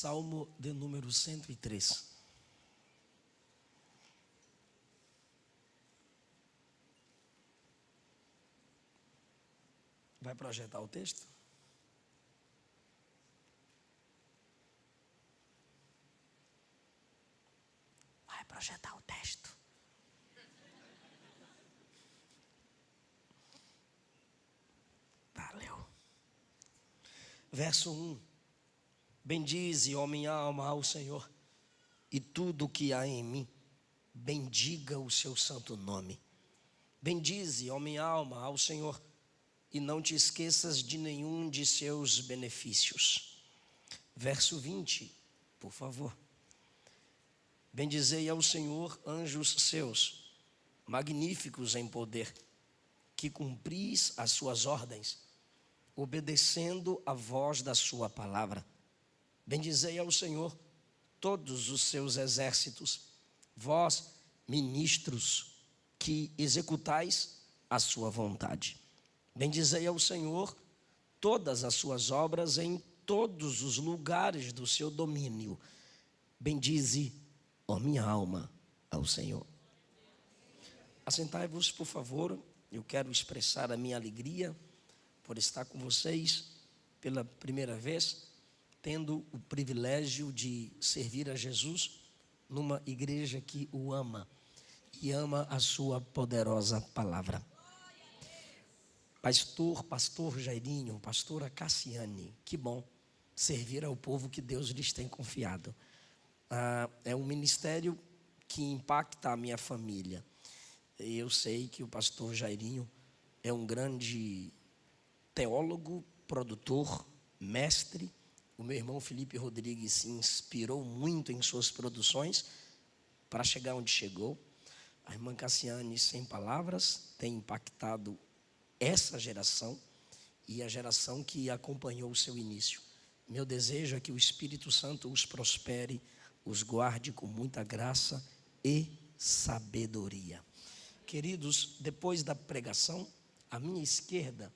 Salmo de número 103. Vai projetar o texto? Vai projetar o texto. Valeu. Verso 1. Bendize, ó minha alma, ao Senhor, e tudo o que há em mim, bendiga o seu santo nome. Bendize, ó minha alma, ao Senhor, e não te esqueças de nenhum de seus benefícios. Verso 20, por favor. Bendizei ao Senhor, anjos seus, magníficos em poder, que cumpris as suas ordens, obedecendo a voz da sua palavra. Bendizei ao Senhor todos os seus exércitos, vós, ministros, que executais a sua vontade. Bendizei ao Senhor todas as suas obras em todos os lugares do seu domínio. Bendize, ó minha alma, ao Senhor. Assentai-vos, por favor. Eu quero expressar a minha alegria por estar com vocês pela primeira vez, tendo o privilégio de servir a Jesus numa igreja que o ama e ama a sua poderosa palavra. Pastor Jairinho, pastora Cassiane, que bom servir ao povo que Deus lhes tem confiado. É um ministério que impacta a minha família. Eu sei que o pastor Jairinho é um grande teólogo, produtor, mestre. O meu irmão Felipe Rodrigues se inspirou muito em suas produções para chegar onde chegou. A irmã Cassiane, sem palavras, tem impactado essa geração e a geração que acompanhou o seu início. Meu desejo é que o Espírito Santo os prospere, os guarde com muita graça e sabedoria. Queridos, depois da pregação, à minha esquerda,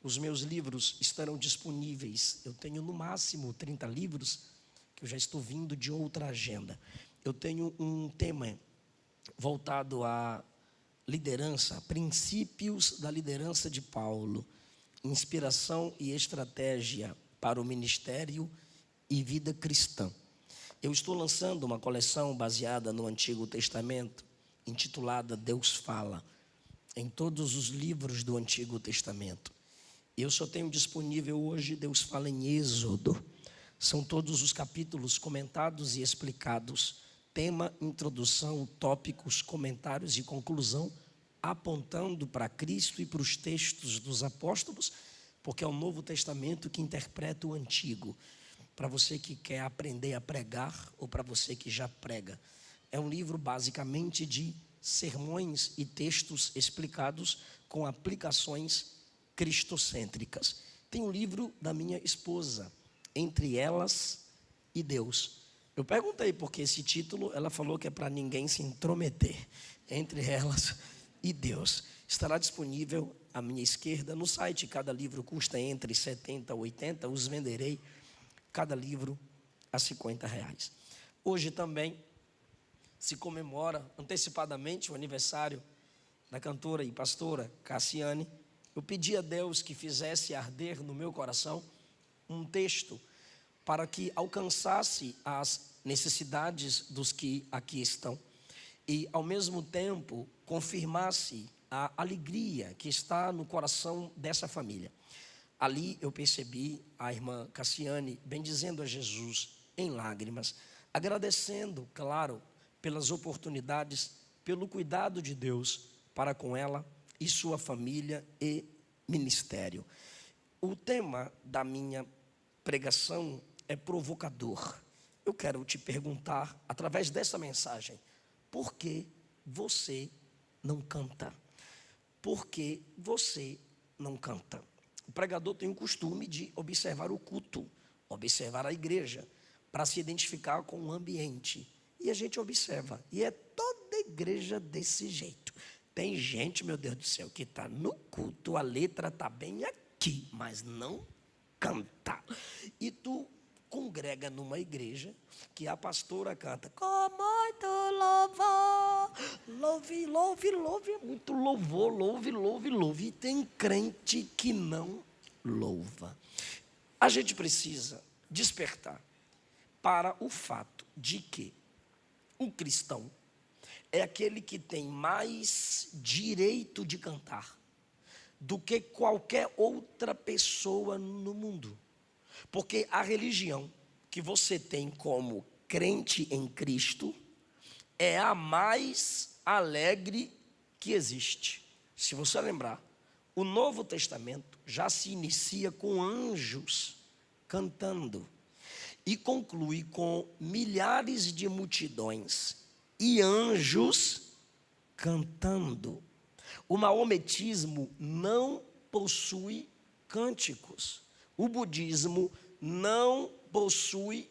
os meus livros estarão disponíveis. Eu tenho no máximo 30 livros, que eu já estou vindo de outra agenda. Eu tenho um tema voltado à liderança, princípios da liderança de Paulo, inspiração e estratégia para o ministério e vida cristã. Eu estou lançando uma coleção baseada no Antigo Testamento, intitulada Deus Fala, em todos os livros do Antigo Testamento. Eu só tenho disponível hoje Deus Fala em Êxodo. São todos os capítulos comentados e explicados. Tema, introdução, tópicos, comentários e conclusão, apontando para Cristo e para os textos dos apóstolos, porque é o Novo Testamento que interpreta o Antigo. Para você que quer aprender a pregar ou para você que já prega. É um livro basicamente de sermões e textos explicados com aplicações cristocêntricas. Tem um livro da minha esposa, Entre Elas e Deus. Eu perguntei por que esse título, ela falou que é para ninguém se intrometer. Entre Elas e Deus. Estará disponível à minha esquerda no site. Cada livro custa entre 70 e 80. Os venderei, cada livro, a R$50. Hoje também se comemora antecipadamente o aniversário da cantora e pastora Cassiane. Eu pedi a Deus que fizesse arder no meu coração um texto para que alcançasse as necessidades dos que aqui estão e, ao mesmo tempo, confirmasse a alegria que está no coração dessa família. Ali eu percebi a irmã Cassiane bendizendo a Jesus em lágrimas, agradecendo, claro, pelas oportunidades, pelo cuidado de Deus para com ela e sua família e ministério. O tema da minha pregação é provocador. Eu quero te perguntar, através dessa mensagem, por que você não canta? Por que você não canta? O pregador tem o costume de observar o culto, observar a igreja, para se identificar com o ambiente. E a gente observa, e é toda igreja desse jeito. Tem gente, meu Deus do céu, que está no culto, a letra está bem aqui, mas não canta. E tu congrega numa igreja que a pastora canta com muito louvor, louve, louve, louve, é muito louvor, louve, louve, louve, e tem crente que não louva. A gente precisa despertar para o fato de que o cristão é aquele que tem mais direito de cantar do que qualquer outra pessoa no mundo. Porque a religião que você tem como crente em Cristo é a mais alegre que existe. Se você lembrar, o Novo Testamento já se inicia com anjos cantando e conclui com milhares de multidões e anjos cantando. O maometismo não possui cânticos. O budismo não possui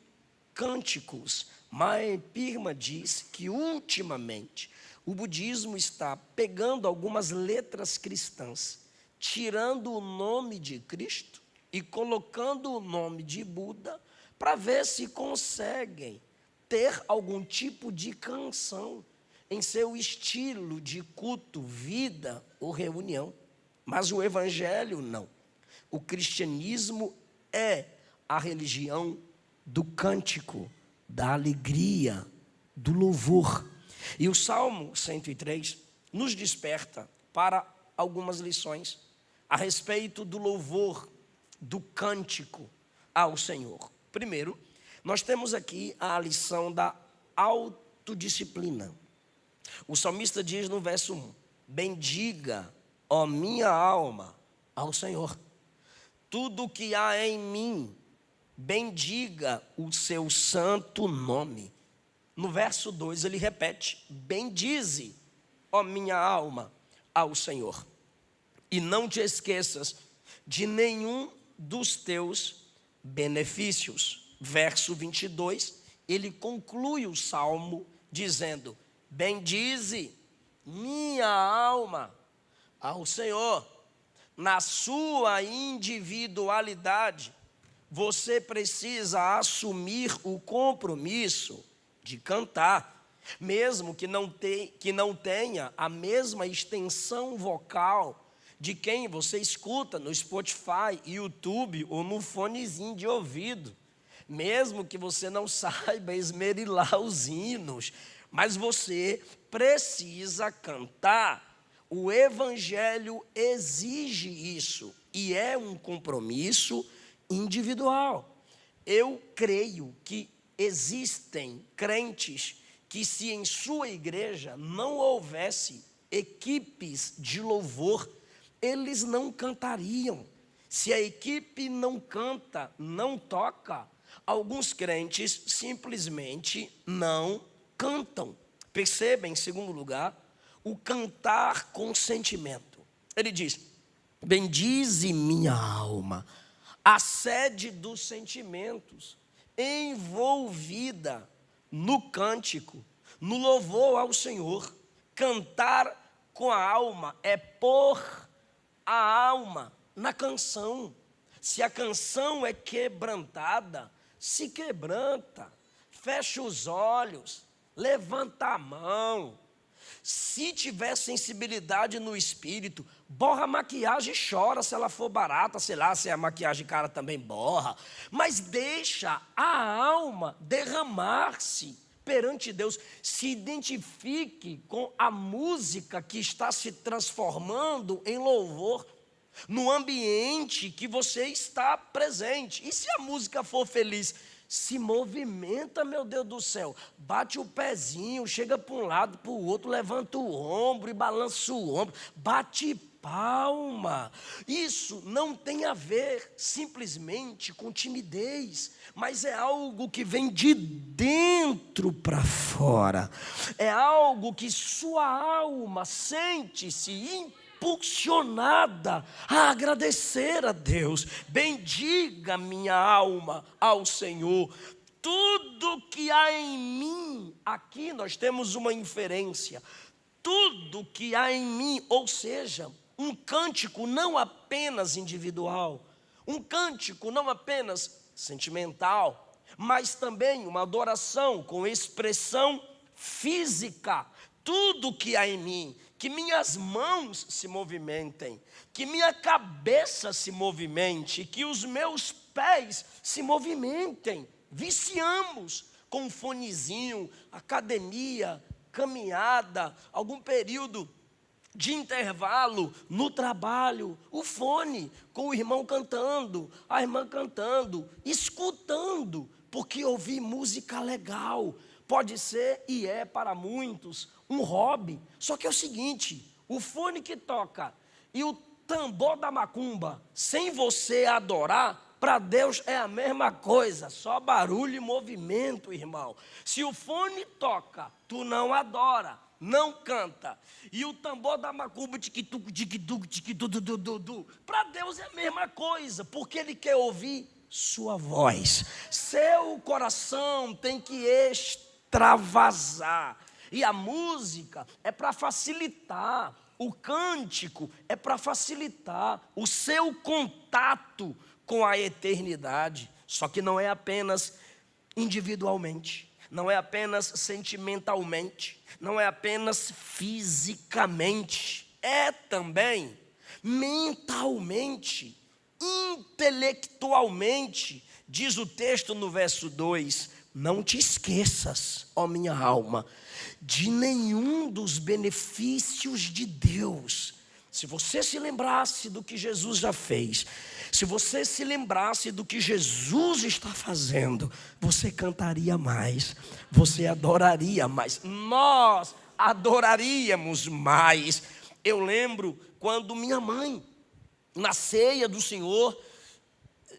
cânticos. Mahayana diz que, ultimamente, o budismo está pegando algumas letras cristãs, tirando o nome de Cristo e colocando o nome de Buda, para ver se conseguem ter algum tipo de canção em seu estilo de culto, vida ou reunião. Mas o evangelho não. O cristianismo é a religião do cântico, da alegria, do louvor. E o Salmo 103 nos desperta para algumas lições a respeito do louvor, do cântico ao Senhor. Primeiro, nós temos aqui a lição da autodisciplina. O salmista diz no verso 1: bendiga, ó minha alma, ao Senhor. Tudo que há em mim, bendiga o seu santo nome. No verso 2 ele repete: bendize, ó minha alma, ao Senhor. E não te esqueças de nenhum dos teus benefícios. Verso 22, ele conclui o salmo dizendo: bendize minha alma ao Senhor. Na sua individualidade, você precisa assumir o compromisso de cantar, mesmo que não tenha a mesma extensão vocal de quem você escuta no Spotify, YouTube ou no fonezinho de ouvido, mesmo que você não saiba esmerilar os hinos, mas você precisa cantar. O evangelho exige isso e é um compromisso individual. Eu creio que existem crentes que, se em sua igreja não houvesse equipes de louvor, eles não cantariam. Se a equipe não canta, não toca, alguns crentes simplesmente não cantam. Perceba, em segundo lugar, o cantar com sentimento. Ele diz: bendize minha alma. A sede dos sentimentos envolvida no cântico, no louvor ao Senhor. Cantar com a alma é pôr a alma na canção. Se a canção é quebrantada, se quebranta, fecha os olhos, levanta a mão. Se tiver sensibilidade no espírito, borra a maquiagem e chora se ela for barata, sei lá, se a maquiagem cara também borra. Mas deixa a alma derramar-se perante Deus. Se identifique com a música que está se transformando em louvor no ambiente que você está presente. E se a música for feliz, se movimenta, meu Deus do céu, bate o pezinho, chega para um lado, para o outro, levanta o ombro e balança o ombro, bate palma. Isso não tem a ver simplesmente com timidez, mas é algo que vem de dentro para fora, é algo que sua alma sente-se impulsionada a agradecer a Deus. Bendiga minha alma ao Senhor. Tudo que há em mim, aqui nós temos uma inferência, tudo que há em mim, ou seja, um cântico não apenas individual, um cântico não apenas sentimental, mas também uma adoração com expressão física. Tudo que há em mim, que minhas mãos se movimentem, que minha cabeça se movimente, que os meus pés se movimentem. Viciamos com um fonezinho, academia, caminhada, algum período de intervalo no trabalho, o fone com o irmão cantando, a irmã cantando, escutando, porque ouvir música legal pode ser e é para muitos um hobby. Só que é o seguinte, o fone que toca e o tambor da macumba, sem você adorar, para Deus é a mesma coisa, só barulho e movimento, irmão. Se o fone toca, tu não adora, não canta, e o tambor da macumba, para Deus é a mesma coisa, porque Ele quer ouvir sua voz. Seu coração tem que extravasar, e a música é para facilitar, o cântico é para facilitar o seu contato com a eternidade. Só que não é apenas individualmente, não é apenas sentimentalmente, não é apenas fisicamente, é também mentalmente, intelectualmente. Diz o texto no verso 2: não te esqueças, ó minha alma, de nenhum dos benefícios de Deus. Se você se lembrasse do que Jesus já fez, se você se lembrasse do que Jesus está fazendo, você cantaria mais, você adoraria mais, nós adoraríamos mais. Eu lembro quando minha mãe, na ceia do Senhor,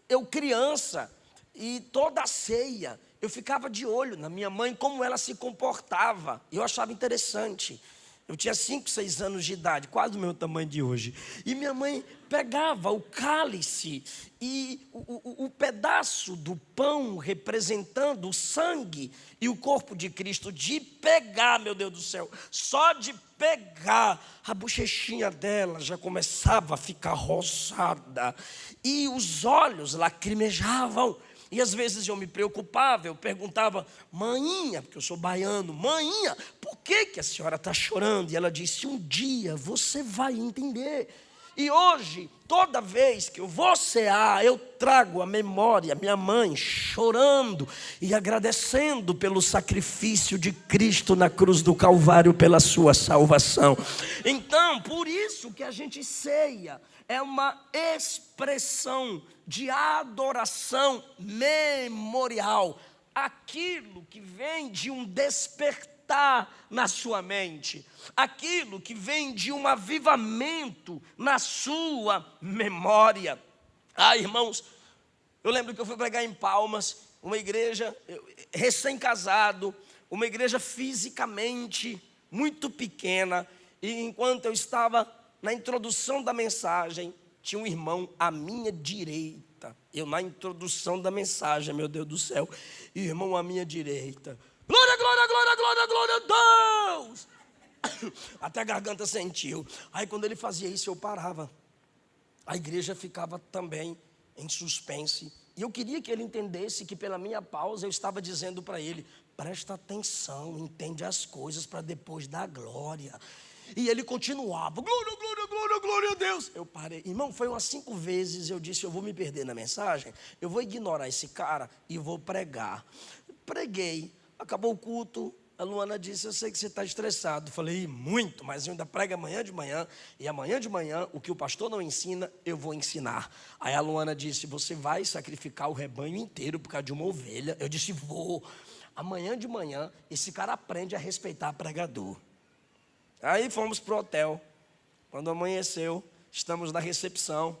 eu criança, e toda a ceia, eu ficava de olho na minha mãe, como ela se comportava, e eu achava interessante. Eu tinha 5, 6 anos de idade, quase o meu tamanho de hoje. E minha mãe pegava o cálice e o pedaço do pão representando o sangue e o corpo de Cristo, de pegar, meu Deus do céu, só de pegar, a bochechinha dela já começava a ficar roçada e os olhos lacrimejavam. E às vezes eu me preocupava, eu perguntava: maninha, porque eu sou baiano, maninha, por que a senhora está chorando? E ela disse: um dia você vai entender. E hoje, toda vez que eu vou cear, eu trago à memória minha mãe chorando e agradecendo pelo sacrifício de Cristo na cruz do Calvário, pela sua salvação. Então, por isso que a gente ceia, é uma expressão de adoração memorial, aquilo que vem de um despertar na sua mente, aquilo que vem de um avivamento na sua memória. Irmãos, eu lembro que eu fui pregar em Palmas, uma igreja, recém-casado, uma igreja fisicamente muito pequena, e enquanto eu estava na introdução da mensagem, tinha um irmão à minha direita. Eu na introdução da mensagem, meu Deus do céu, irmão à minha direita. Glória, glória, glória, glória, glória a Deus! Até a garganta sentiu. Aí quando ele fazia isso, eu parava. A igreja ficava também em suspense. E eu queria que ele entendesse que pela minha pausa eu estava dizendo para ele: presta atenção, entende as coisas para depois dar glória. E ele continuava: glória, glória, glória, glória a Deus. Eu parei. Irmão, foi umas 5 vezes. Eu disse: eu vou me perder na mensagem, eu vou ignorar esse cara e vou pregar. Preguei, acabou o culto. A Luana disse: eu sei que você está estressado. Eu falei: muito, mas eu ainda prego amanhã de manhã. E amanhã de manhã, o que o pastor não ensina, eu vou ensinar. Aí a Luana disse: você vai sacrificar o rebanho inteiro por causa de uma ovelha? Eu disse: vou. Amanhã de manhã, esse cara aprende a respeitar pregador. Aí fomos para o hotel. Quando amanheceu, estamos na recepção,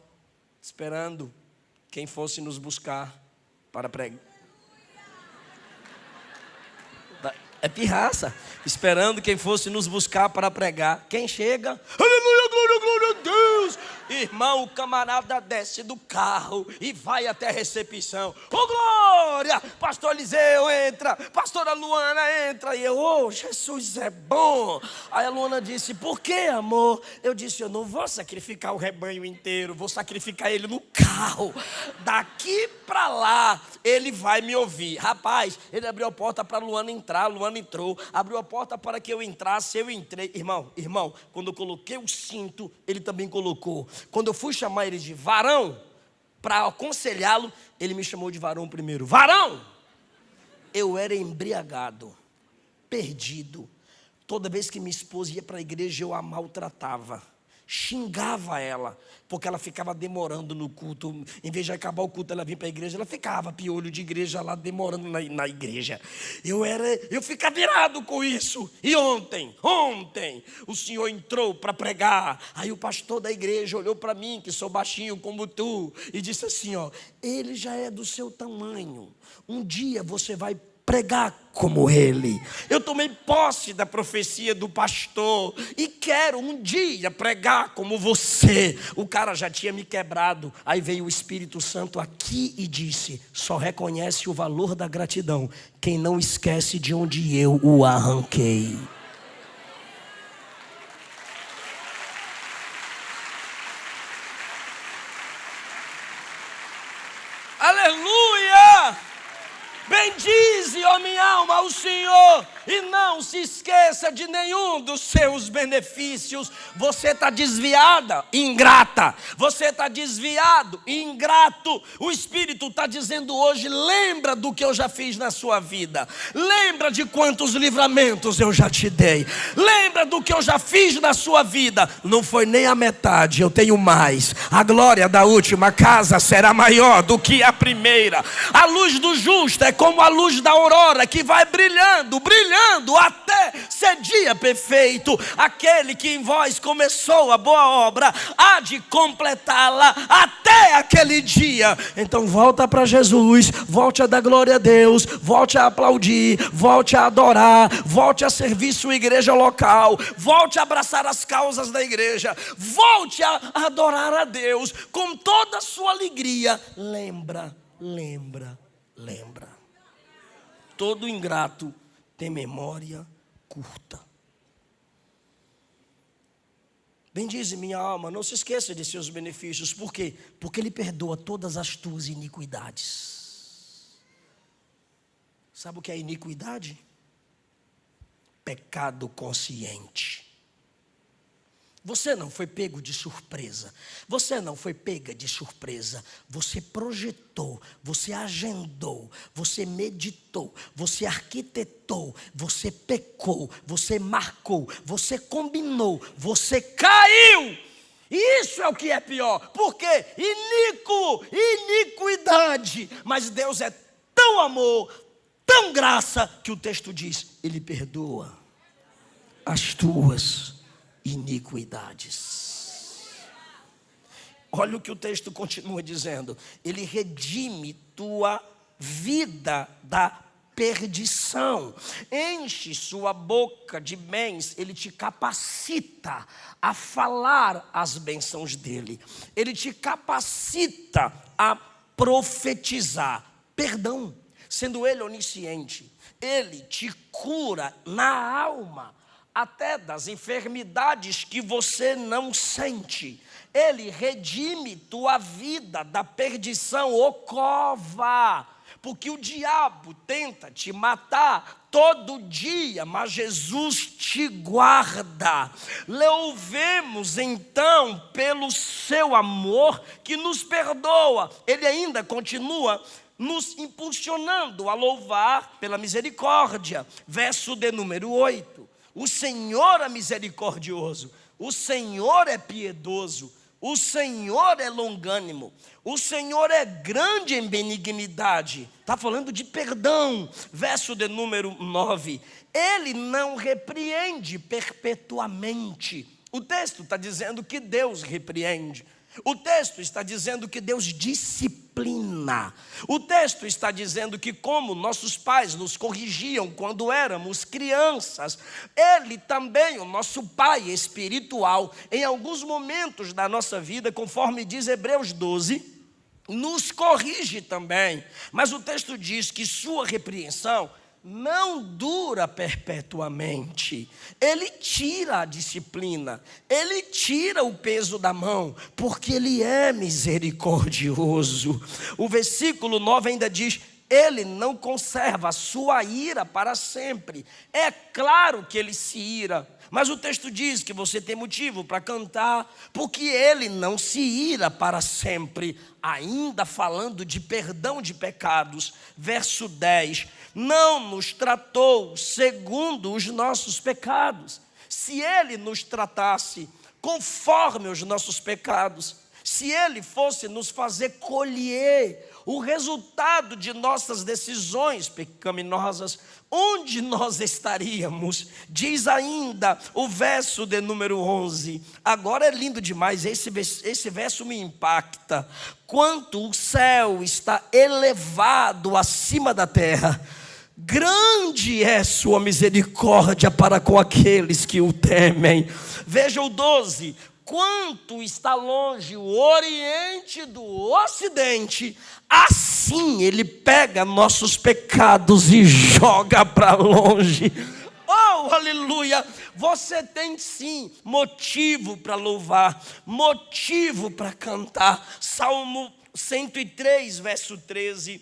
esperando quem fosse nos buscar para pregar. É pirraça. Esperando quem fosse nos buscar para pregar. Quem chega? Aleluia, glória, glória a Deus. Irmão, o camarada desce do carro e vai até a recepção. Ô, glória! glória, pastor Eliseu entra, pastora Luana entra. E eu, oh, Jesus é bom. Aí a Luana disse, por que, amor? Eu disse, eu não vou sacrificar o rebanho inteiro, vou sacrificar ele no carro. Daqui para lá, ele vai me ouvir. Rapaz, ele abriu a porta para a Luana entrar, a Luana entrou. Abriu a porta para que eu entrasse, eu entrei. Irmão, quando eu coloquei o cinto, ele também colocou. Quando eu fui chamar ele de varão, para aconselhá-lo, ele me chamou de varão primeiro. Varão! Eu era embriagado, perdido. Toda vez que minha esposa ia para a igreja, eu a maltratava. Xingava ela, porque ela ficava demorando no culto. Em vez de acabar o culto, ela vinha para a igreja, ela ficava piolho de igreja lá, demorando na igreja. Eu ficava virado com isso. E ontem, o senhor entrou para pregar. Aí o pastor da igreja olhou para mim, que sou baixinho como tu, e disse assim, ó, ele já é do seu tamanho. Um dia você vai pregar como ele. Eu tomei posse da profecia do pastor e quero um dia pregar como você. O cara já tinha me quebrado. Aí veio o Espírito Santo aqui e disse, só reconhece o valor da gratidão quem não esquece de onde eu o arranquei. Aleluia! Bendize, ó minha alma, ao Senhor, e não se esqueça de nenhum dos seus benefícios. Você está desviada, ingrata. Você está desviado, ingrato. O Espírito está dizendo hoje, lembra do que eu já fiz na sua vida. Lembra de quantos livramentos eu já te dei. Lembra do que eu já fiz na sua vida. Não foi nem a metade, eu tenho mais. A glória da última casa será maior do que a primeira. A luz do justo é como a luz da aurora que vai brilhando, brilhando até ser dia perfeito. Aquele que em vós começou a boa obra há de completá-la até aquele dia. Então volta para Jesus, volte a dar glória a Deus, volte a aplaudir, volte a adorar, volte a servir sua igreja local, volte a abraçar as causas da igreja, volte a adorar a Deus com toda a sua alegria. Lembra. Todo ingrato tem memória curta. Bendize minha alma, não se esqueça de seus benefícios. Por quê? Porque Ele perdoa todas as tuas iniquidades. Sabe o que é iniquidade? Pecado consciente. Você não foi pego de surpresa. Você não foi pega de surpresa. Você projetou, você agendou, você meditou, você arquitetou, você pecou, você marcou, você combinou, você caiu. E isso é o que é pior. Porque iniquidade. Mas Deus é tão amor, tão graça, que o texto diz, Ele perdoa as tuas iniquidades. Olha o que o texto continua dizendo. Ele redime tua vida da perdição. Enche sua boca de bens. Ele te capacita a falar as bênçãos dele. Ele te capacita a profetizar. Perdão, sendo ele onisciente, ele te cura na alma, até das enfermidades que você não sente. Ele redime tua vida da perdição, ô cova. Porque o diabo tenta te matar todo dia, mas Jesus te guarda. Louvemos então pelo seu amor que nos perdoa. Ele ainda continua nos impulsionando a louvar pela misericórdia. Verso de número 8. O Senhor é misericordioso, o Senhor é piedoso, o Senhor é longânimo, o Senhor é grande em benignidade. Está falando de perdão. Verso de número 9. Ele não repreende perpetuamente. O texto está dizendo que Deus repreende. O texto está dizendo que Deus disciplina. O texto está dizendo que, como nossos pais nos corrigiam quando éramos crianças, Ele também, o nosso Pai espiritual, em alguns momentos da nossa vida, conforme diz Hebreus 12, nos corrige também. Mas o texto diz que sua repreensão não dura perpetuamente. Ele tira a disciplina, ele tira o peso da mão, porque ele é misericordioso. O versículo 9 ainda diz: ele não conserva a sua ira para sempre. É claro que ele se ira, mas o texto diz que você tem motivo para cantar, porque ele não se ira para sempre. Ainda falando de perdão de pecados, verso 10: não nos tratou segundo os nossos pecados. Se ele nos tratasse conforme os nossos pecados, se ele fosse nos fazer colher o resultado de nossas decisões pecaminosas, onde nós estaríamos? Diz ainda o verso de número 11. Agora é lindo demais, esse verso me impacta. Quanto o céu está elevado acima da terra, grande é sua misericórdia para com aqueles que o temem. Veja o 12. Quanto está longe o Oriente do Ocidente, assim ele pega nossos pecados e joga para longe. Oh, aleluia! Você tem sim motivo para louvar, motivo para cantar. Salmo 103, verso 13.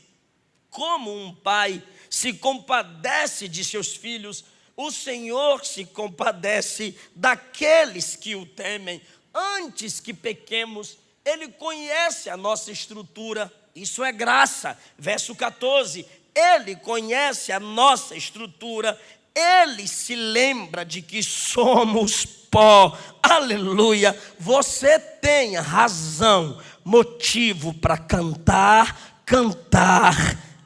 Como um pai se compadece de seus filhos, o Senhor se compadece daqueles que o temem. Antes que pequemos, ele conhece a nossa estrutura. Isso é graça. Verso 14. Ele conhece a nossa estrutura. Ele se lembra de que somos pó. Aleluia. Você tem razão, motivo para cantar, cantar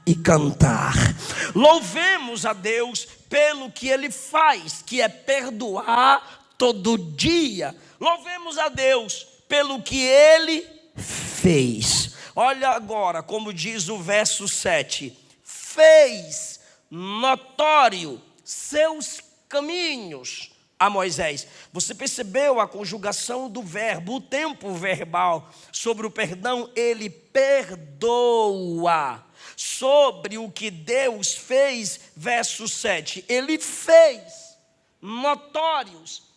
e cantar. Louvemos a Deus pelo que ele faz, que é perdoar todo dia. Louvemos a Deus pelo que ele fez. Olha agora como diz o verso 7. Fez notório seus caminhos a Moisés. Você percebeu a conjugação do verbo, o tempo verbal sobre o perdão? Ele perdoa. Sobre o que Deus fez, verso 7. Ele fez notórios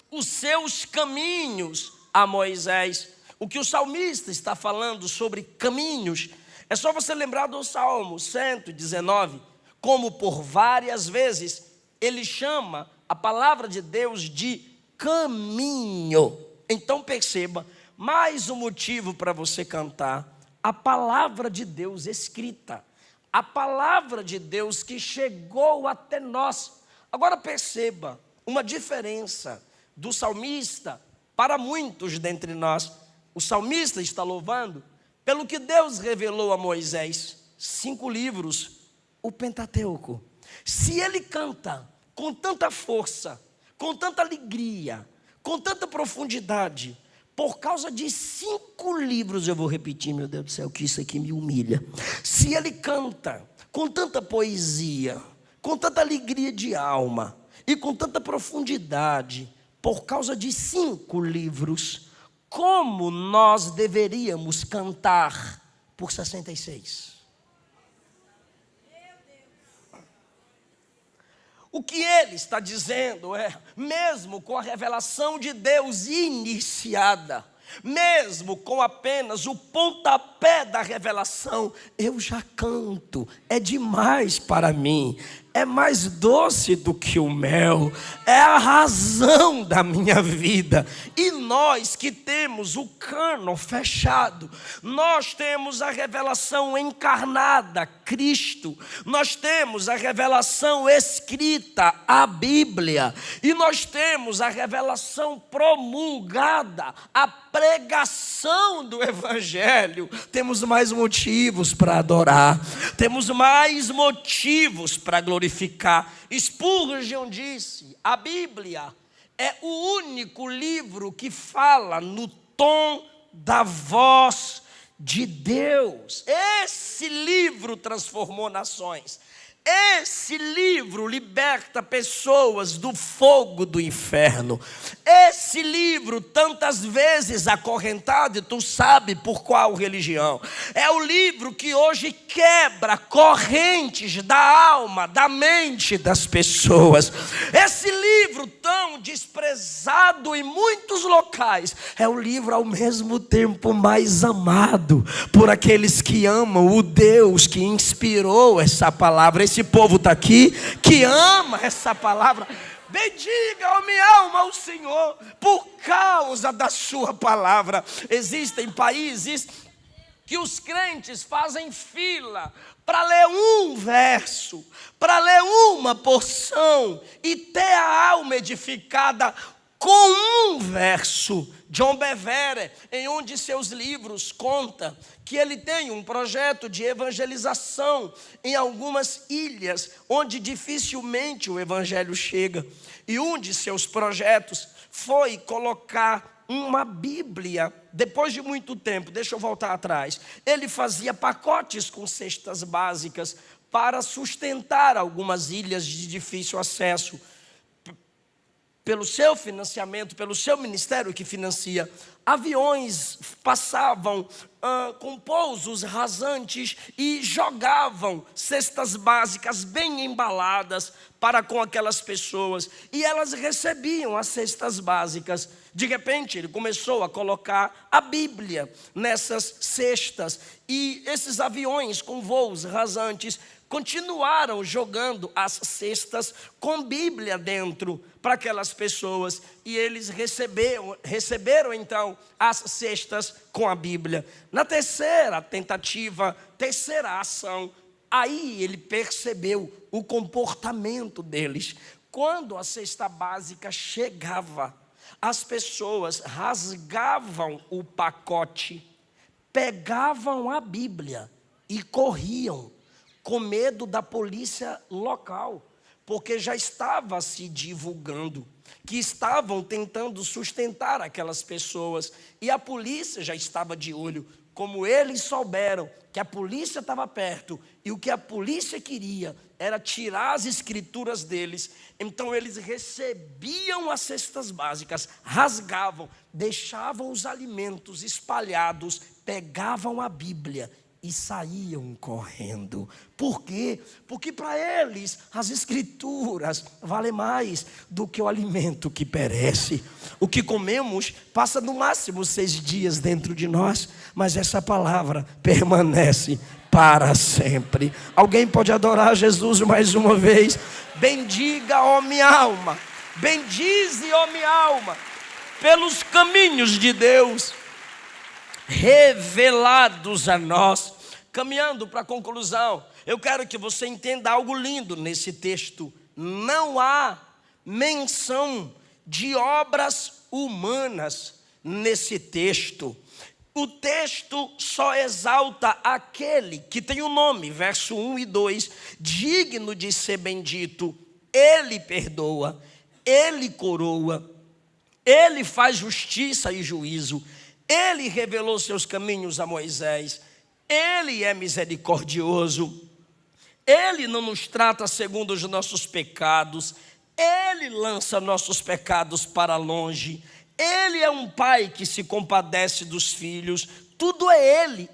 os seus caminhos a Moisés. O que o salmista está falando sobre caminhos, é só você lembrar do Salmo 119, como por várias vezes ele chama a palavra de Deus de caminho. Então perceba, mais um motivo para você cantar: a palavra de Deus escrita, a palavra de Deus que chegou até nós. Agora perceba uma diferença do salmista para muitos dentre nós. O salmista está louvando pelo que Deus revelou a Moisés. 5 livros, o Pentateuco. Se ele canta com tanta força, com tanta alegria, com tanta profundidade, por causa de 5 livros, eu vou repetir, meu Deus do céu, que isso aqui me humilha. Se ele canta com tanta poesia, com tanta alegria de alma e com tanta profundidade, por causa de 5 livros, como nós deveríamos cantar por 66? O que ele está dizendo é, mesmo com a revelação de Deus iniciada, mesmo com apenas o pontapé da revelação, eu já canto, é demais para mim, é mais doce do que o mel, é a razão da minha vida. E nós que temos o cânon fechado, nós temos a revelação encarnada, Cristo, nós temos a revelação escrita, a Bíblia, e nós temos a revelação promulgada, a pregação do Evangelho. Temos mais motivos para adorar, temos mais motivos para glorificar. Spurgeon disse: a Bíblia é o único livro que fala no tom da voz de Deus. Esse livro transformou nações. Esse livro liberta pessoas do fogo do inferno. Esse livro, tantas vezes acorrentado, e tu sabe por qual religião, é o livro que hoje quebra correntes da alma, da mente das pessoas. Esse livro tão desprezado em muitos locais, é o livro ao mesmo tempo mais amado por aqueles que amam o Deus que inspirou essa palavra. Esse povo está aqui que ama essa palavra. Bendiga, ó minha alma, ao Senhor por causa da sua palavra. Existem países que os crentes fazem fila para ler um verso, para ler uma porção e ter a alma edificada com um verso. John Bevere, em um de seus livros, conta que ele tem um projeto de evangelização em algumas ilhas onde dificilmente o evangelho chega. E um de seus projetos foi colocar uma Bíblia. Depois de muito tempo, deixa eu voltar atrás, ele fazia pacotes com cestas básicas para sustentar algumas ilhas de difícil acesso. Pelo seu financiamento, pelo seu ministério que financia, aviões passavam com pousos rasantes e jogavam cestas básicas bem embaladas para com aquelas pessoas. E elas recebiam as cestas básicas. De repente, ele começou a colocar a Bíblia nessas cestas. E esses aviões com voos rasantes continuaram jogando as cestas com Bíblia dentro para aquelas pessoas. E eles receberam então as cestas com a Bíblia. Na terceira tentativa, terceira ação, aí ele percebeu o comportamento deles. Quando a cesta básica chegava, as pessoas rasgavam o pacote, pegavam a Bíblia e corriam, com medo da polícia local, porque já estava se divulgando que estavam tentando sustentar aquelas pessoas, e a polícia já estava de olho. Como eles souberam que a polícia estava perto, e o que a polícia queria era tirar as escrituras deles, então eles recebiam as cestas básicas, rasgavam, deixavam os alimentos espalhados, pegavam a Bíblia e saíam correndo. Por quê? Porque para eles as escrituras valem mais do que o alimento que perece. O que comemos passa no máximo 6 dias dentro de nós, mas essa palavra permanece para sempre. Alguém pode adorar Jesus mais uma vez? Bendiga, ó minha alma, bendize, ó minha alma, pelos caminhos de Deus revelados a nós. Caminhando para a conclusão, eu quero que você entenda algo lindo nesse texto. Não há menção de obras humanas nesse texto. O texto só exalta aquele que tem o nome, verso 1 e 2, digno de ser bendito. Ele perdoa, ele coroa, ele faz justiça e juízo. Ele revelou seus caminhos a Moisés. Ele é misericordioso. Ele não nos trata segundo os nossos pecados. Ele lança nossos pecados para longe. Ele é um pai que se compadece dos filhos. Tudo é Ele,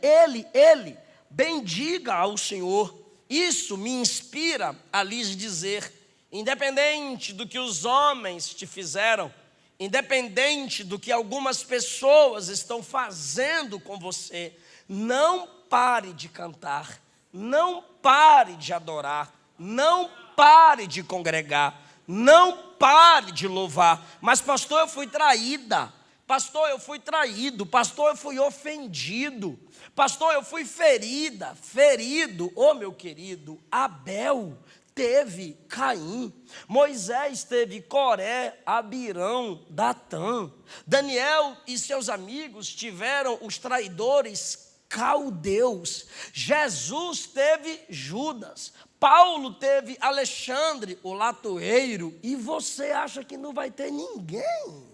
Ele. Bendiga ao Senhor. Isso me inspira a lhes dizer, independente do que os homens te fizeram, independente do que algumas pessoas estão fazendo com você, não pare de cantar, não pare de adorar, não pare de congregar, não pare de louvar. Mas pastor, eu fui traída, pastor, eu fui traído, pastor, eu fui ofendido, pastor, eu fui ferido. Ô meu querido, Abel teve Caim, Moisés teve Coré, Abirão, Datã, Daniel e seus amigos tiveram os traidores caldeus, Jesus teve Judas, Paulo teve Alexandre, o latoeiro, e você acha que não vai ter ninguém?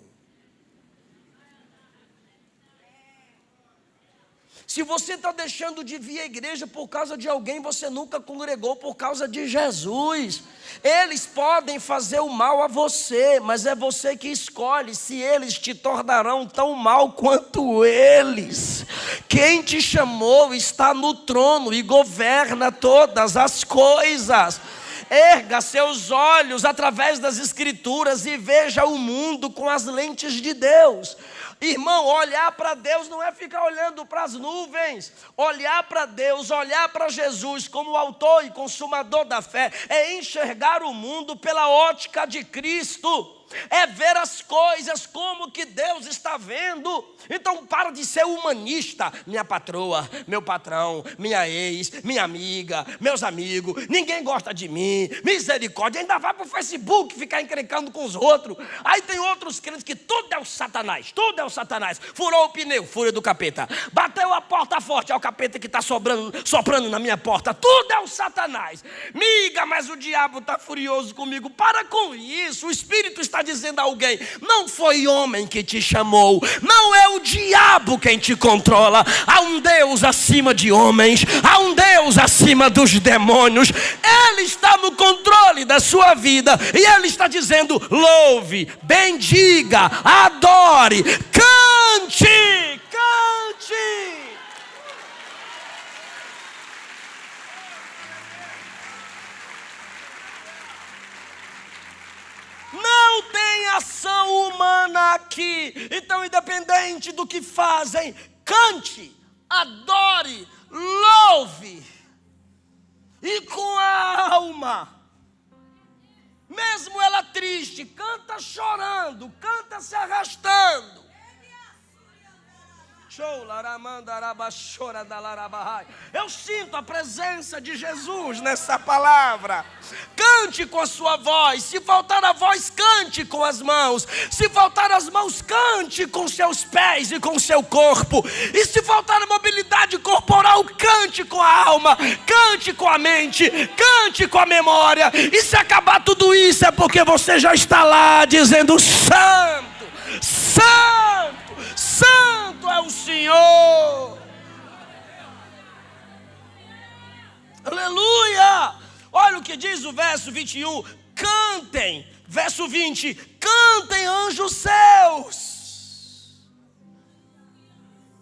Se você está deixando de vir à igreja por causa de alguém, você nunca congregou por causa de Jesus. Eles podem fazer o mal a você, mas é você que escolhe se eles te tornarão tão mal quanto eles. Quem te chamou está no trono e governa todas as coisas. Erga seus olhos através das Escrituras e veja o mundo com as lentes de Deus. Irmão, olhar para Deus não é ficar olhando para as nuvens. Olhar para Deus, olhar para Jesus como o autor e consumador da fé, é enxergar o mundo pela ótica de Cristo. É ver as coisas como que Deus está vendo. Então para de ser humanista. Minha patroa, meu patrão, minha ex, minha amiga, meus amigos, ninguém gosta de mim, misericórdia. Ainda vai para o Facebook ficar encrencando com os outros. Aí tem outros crentes que tudo é o Satanás, tudo é o Satanás. Furou o pneu, fúria do capeta. Bateu a porta forte, é o capeta que está soprando na minha porta. Tudo é o Satanás. Miga, mas o diabo está furioso comigo. Para com isso. O Espírito está dizendo a alguém: não foi homem que te chamou, não é o diabo quem te controla. Há um Deus acima de homens, há um Deus acima dos demônios. Ele está no controle da sua vida e Ele está dizendo: louve, bendiga, adore, cante, cante. Não tem ação humana aqui. Então, independente do que fazem, cante, adore, louve. E com a alma, mesmo ela triste, canta chorando, canta se arrastando. Eu sinto a presença de Jesus nessa palavra. Cante com a sua voz. Se faltar a voz, cante com as mãos. Se faltar as mãos, cante com seus pés e com seu corpo. E se faltar a mobilidade corporal, cante com a alma, cante com a mente, cante com a memória. E se acabar tudo isso, é porque você já está lá dizendo: santo, santo, santo é o Senhor. Aleluia. Olha o que diz o verso 21. Cantem, verso 20. Cantem, anjos seus.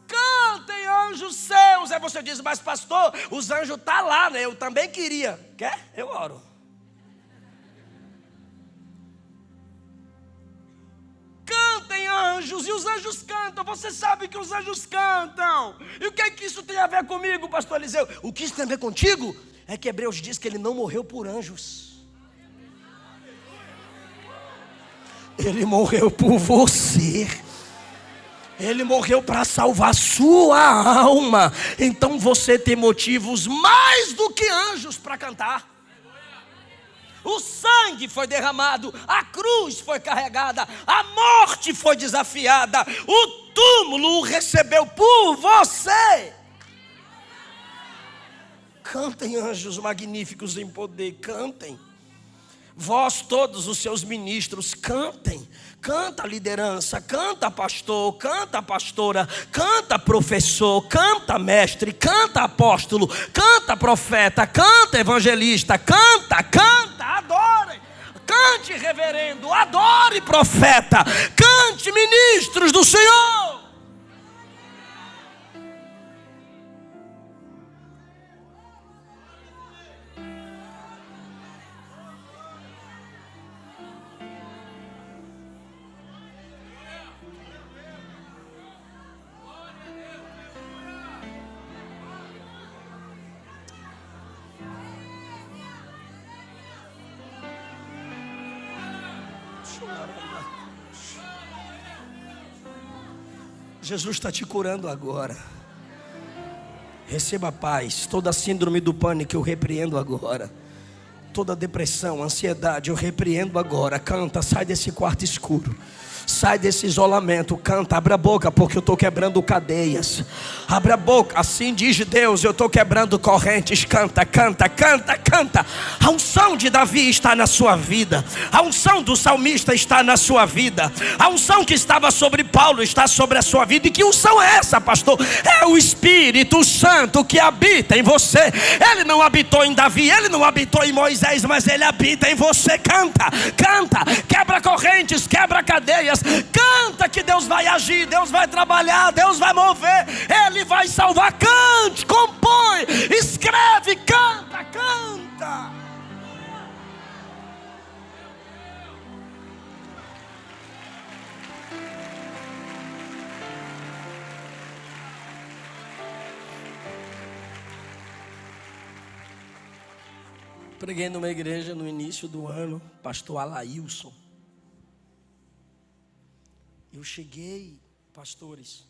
Cantem, anjos seus. Aí você diz: mas pastor, os anjos estão lá, né? Eu também queria. Quer? Eu oro. Cantem, anjos, e os anjos cantam. Você sabe que os anjos cantam. E o que é que isso tem a ver comigo, pastor Eliseu? O que isso tem a ver contigo é que Hebreus diz que ele não morreu por anjos. Ele morreu por você. Ele morreu para salvar sua alma. Então você tem motivos mais do que anjos para cantar. O sangue foi derramado, a cruz foi carregada, a morte foi desafiada, o túmulo o recebeu por você. Cantem, anjos magníficos em poder, cantem. Vós todos os seus ministros, cantem. Canta liderança, canta pastor, canta pastora, canta professor, canta mestre, canta apóstolo, canta profeta, canta evangelista, canta, adore. Cante reverendo, adore profeta, cante ministros do Senhor. Jesus está te curando agora. Receba paz. Toda síndrome do pânico eu repreendo agora. Toda depressão, ansiedade eu repreendo agora. Canta, sai desse quarto escuro. Sai desse isolamento, canta, abre a boca, porque eu estou quebrando cadeias. Abre a boca, assim diz Deus, eu estou quebrando correntes. Canta, canta, canta, canta. A unção de Davi está na sua vida. A unção do salmista está na sua vida. A unção que estava sobre Paulo está sobre a sua vida. E que unção é essa, pastor? É o Espírito Santo que habita em você. Ele não habitou em Davi, ele não habitou em Moisés, mas ele habita em você. Canta, canta, quebra correntes, quebra cadeias. Canta que Deus vai agir, Deus vai trabalhar, Deus vai mover, Ele vai salvar. Cante, compõe, escreve, canta, canta. Preguei numa igreja no início do ano, pastor Alailson. Eu cheguei, pastores,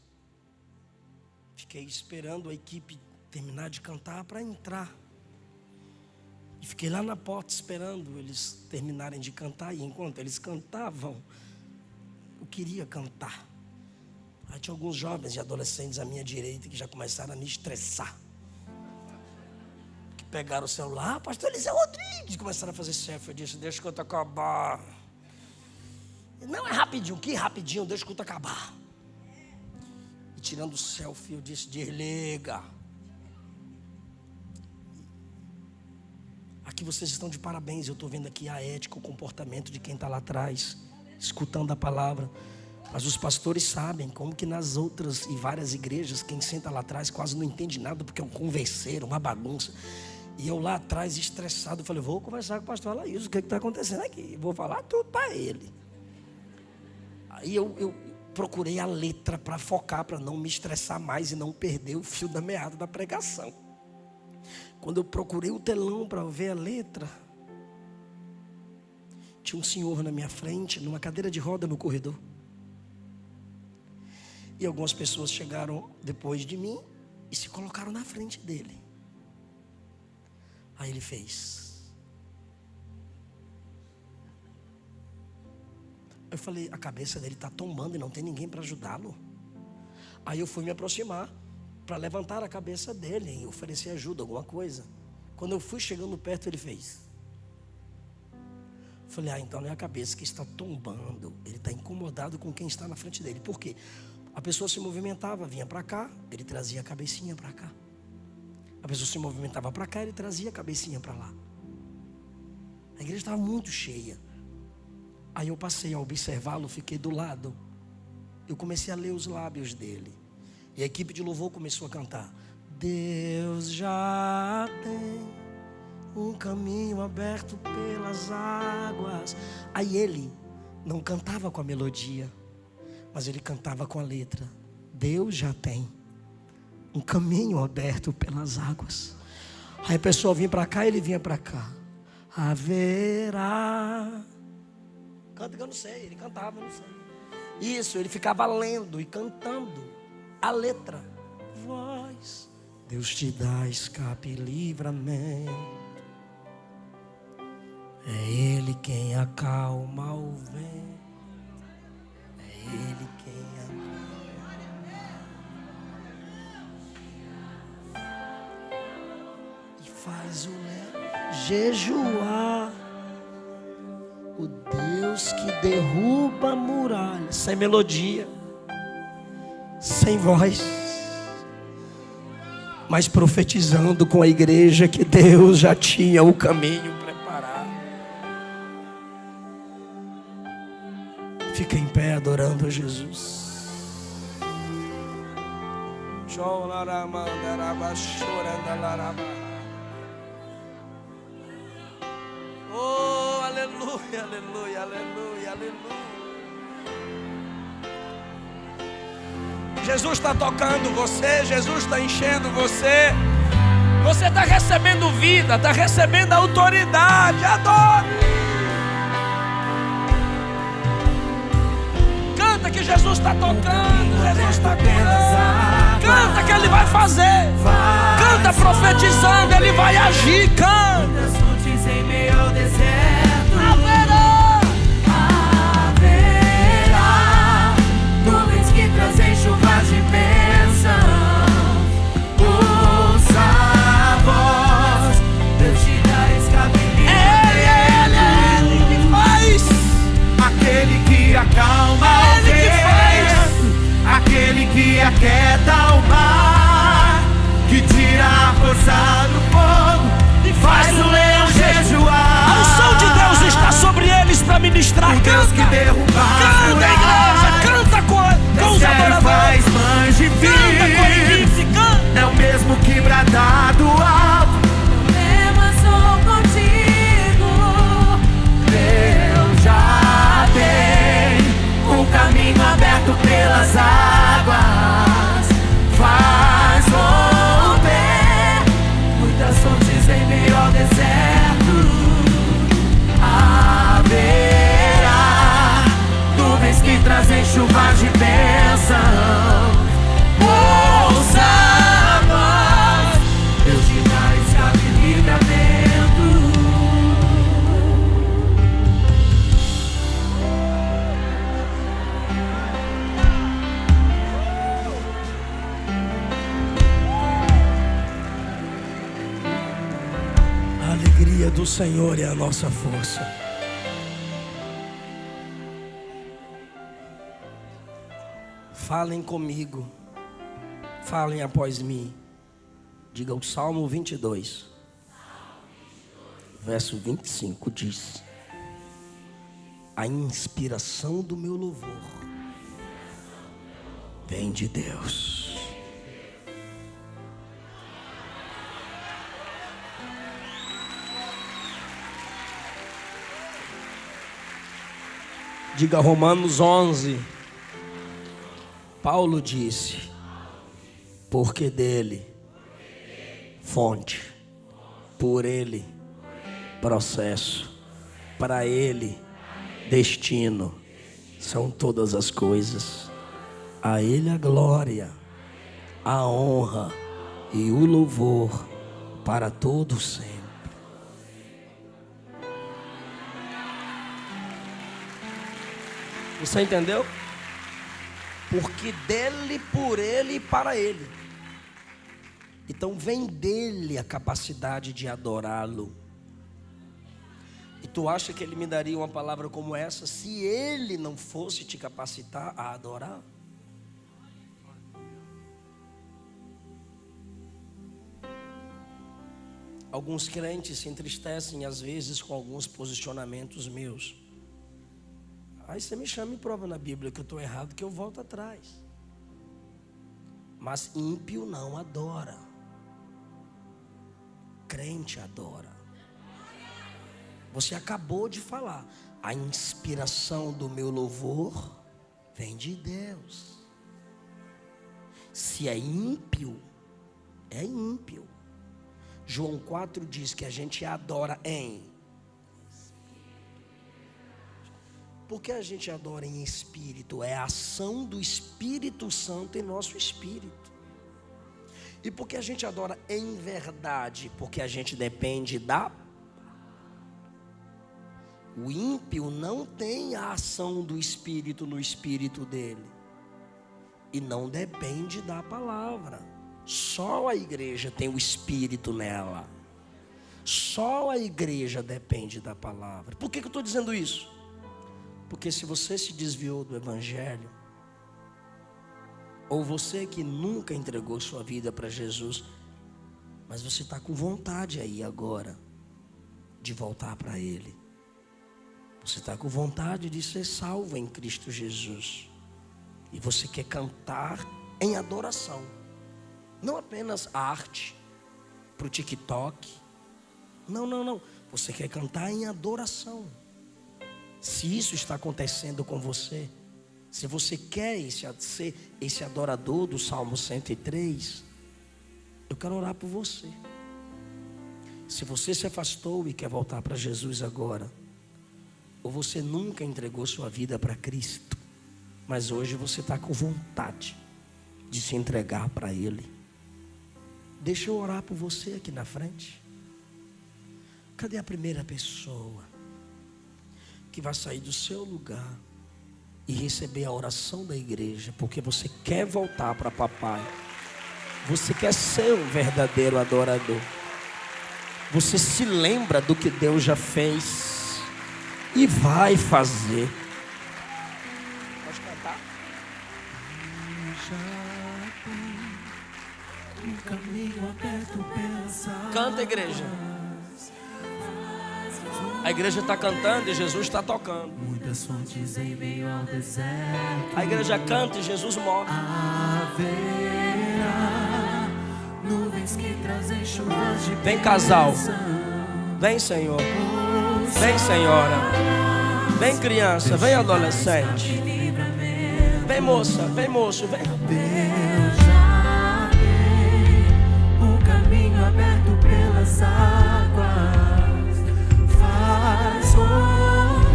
fiquei esperando a equipe terminar de cantar para entrar. E fiquei lá na porta esperando eles terminarem de cantar. E enquanto eles cantavam, eu queria cantar. Aí tinha alguns jovens e adolescentes à minha direita que já começaram a me estressar. Que pegaram o celular, pastor Eliseu Rodrigues, começaram a fazer selfie. Eu disse, deixa que eu acabar. Não é rapidinho, que rapidinho, deixa o culto acabar. E tirando o selfie, eu disse, desliga. Aqui vocês estão de parabéns, eu estou vendo aqui a ética, o comportamento de quem está lá atrás, escutando a palavra. Mas os pastores sabem como que nas outras e várias igrejas, quem senta lá atrás quase não entende nada, porque é um converseiro, uma bagunça. E eu lá atrás, estressado, falei, vou conversar com o pastor Alailson, o que está acontecendo aqui? Vou falar tudo para ele. Aí eu procurei a letra para focar, para não me estressar mais e não perder o fio da meada da pregação. Quando eu procurei o telão para ver a letra, tinha um senhor na minha frente, numa cadeira de roda no corredor. E algumas pessoas chegaram depois de mim e se colocaram na frente dele. Aí ele fez. Eu falei, a cabeça dele está tombando e não tem ninguém para ajudá-lo. Aí eu fui me aproximar para levantar a cabeça dele e oferecer ajuda, alguma coisa. Quando eu fui chegando perto, ele fez. Eu falei, então não é a cabeça que está tombando, ele está incomodado com quem está na frente dele. Por quê? A pessoa se movimentava, vinha para cá, ele trazia a cabecinha para cá. A pessoa se movimentava para cá, ele trazia a cabecinha para lá. A igreja estava muito cheia. Aí eu passei a observá-lo, fiquei do lado. Eu comecei a ler os lábios dele. E a equipe de louvor começou a cantar. Deus já tem um caminho aberto pelas águas. Aí ele não cantava com a melodia, mas ele cantava com a letra. Deus já tem um caminho aberto pelas águas. Aí a pessoa vinha para cá, ele vinha para cá. Haverá. Canta que eu não sei, ele cantava, eu não sei. Isso, ele ficava lendo e cantando a letra. Voz, Deus te dá escape e livramento. É Ele quem acalma o vento. É Ele quem e faz o jejuar. O Deus que derruba muralhas. Sem melodia, sem voz, mas profetizando com a igreja que Deus já tinha o caminho preparado. Fica em pé adorando a Jesus. Oh, aleluia, aleluia, aleluia, aleluia. Jesus está tocando você, Jesus está enchendo você. Você está recebendo vida, está recebendo autoridade. Adore. Canta que Jesus está tocando, Jesus está curando. Canta que Ele vai fazer. Canta profetizando, Ele vai agir. Canta. Em meio ao deserto haverá A alegria do Senhor é a nossa força. Falem comigo. Falem após mim. Diga o Salmo 22. Verso 25 diz: a inspiração do meu louvor vem de Deus. Diga Romanos 11. Paulo disse: porque dele, fonte, por ele, processo, para ele, destino, são todas as coisas. A ele a glória, a honra e o louvor para todos sempre. Você entendeu? Porque dele, por ele e para ele. Então vem dele a capacidade de adorá-lo. E tu acha que ele me daria uma palavra como essa se ele não fosse te capacitar a adorar? Alguns crentes se entristecem às vezes com alguns posicionamentos meus. Aí você me chama e prova na Bíblia que eu estou errado, que eu volto atrás. Mas ímpio não adora. Crente adora. Você acabou de falar. A inspiração do meu louvor vem de Deus. Se é ímpio, é ímpio. João 4 diz que a gente adora em. Por que a gente adora em espírito? É a ação do Espírito Santo em nosso espírito. E por que a gente adora em verdade? Porque a gente depende da... O ímpio não tem a ação do Espírito no espírito dele. E não depende da palavra. Só a igreja tem o Espírito nela. Só a igreja depende da palavra. Por que eu estou dizendo isso? Porque se você se desviou do Evangelho, ou você que nunca entregou sua vida para Jesus, mas você está com vontade aí agora de voltar para Ele. Você está com vontade de ser salvo em Cristo Jesus. E você quer cantar em adoração. Não apenas arte para o TikTok. Não. Você quer cantar em adoração. Se isso está acontecendo com você, se você quer ser esse adorador do Salmo 103, eu quero orar por você. Se você se afastou e quer voltar para Jesus agora, ou você nunca entregou sua vida para Cristo, mas hoje você está com vontade de se entregar para Ele, deixa eu orar por você aqui na frente. Cadê a primeira pessoa que vai sair do seu lugar e receber a oração da igreja? Porque você quer voltar para papai. Você quer ser um verdadeiro adorador. Você se lembra do que Deus já fez e vai fazer. Pode cantar? Canta, igreja. A igreja está cantando e Jesus está tocando. Muitas fontes em meio ao deserto. A igreja canta e Jesus move. Haverá nuvens que trazem chuvas de Vem, casal. Vem, Senhor. Vem, senhora. Vem, criança. Vem, adolescente. Vem, moça. Vem, moço. Vem. Deus já tem um caminho aberto pelas águas. Faz correr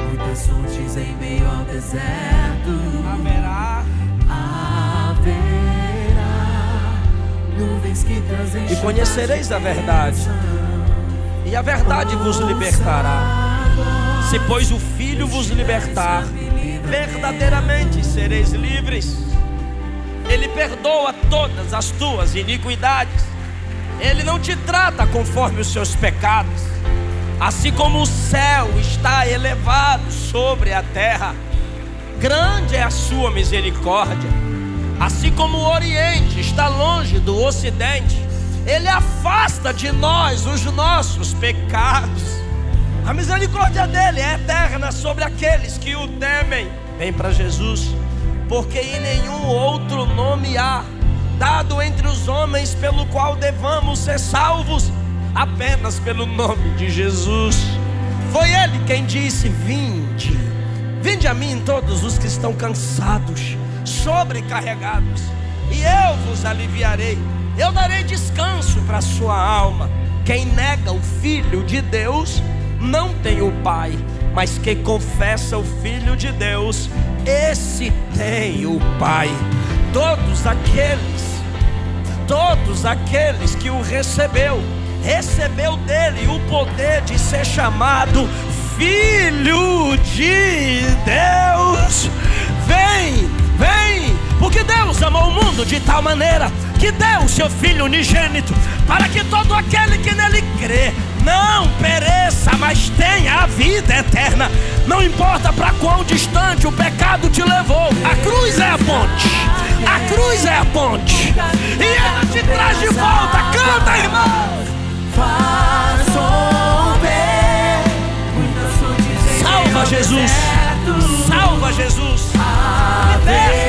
muitas fontes em meio ao deserto. Haverá nuvens que trazem. E conhecereis a verdade, e a verdade vos libertará. Se pois o Filho vos libertar, verdadeiramente sereis livres. Ele perdoa todas as tuas iniquidades. Ele não te trata conforme os seus pecados. Assim como o céu está elevado sobre a terra, grande é a sua misericórdia. Assim como o Oriente está longe do Ocidente, Ele afasta de nós os nossos pecados. A misericórdia dele é eterna sobre aqueles que o temem. Vem para Jesus, porque em nenhum outro nome há dado entre os homens pelo qual devamos ser salvos, apenas pelo nome de Jesus. Foi Ele quem disse: vinde, vinde a mim todos os que estão cansados, sobrecarregados, e eu vos aliviarei. Eu darei descanso para a sua alma. Quem nega o Filho de Deus não tem o Pai, mas quem confessa o Filho de Deus, esse tem o Pai. Todos aqueles que o recebeu dele o poder de ser chamado Filho de Deus. Vem, porque Deus amou o mundo de tal maneira que deu o seu Filho unigênito, para que todo aquele que nele crê não pereça, mas tenha a vida eterna. Não importa para quão distante o pecado te levou, a cruz é a ponte. A cruz é a ponte, e ela te traz de volta. Canta, irmão. Salva Jesus, salva Jesus, liberta.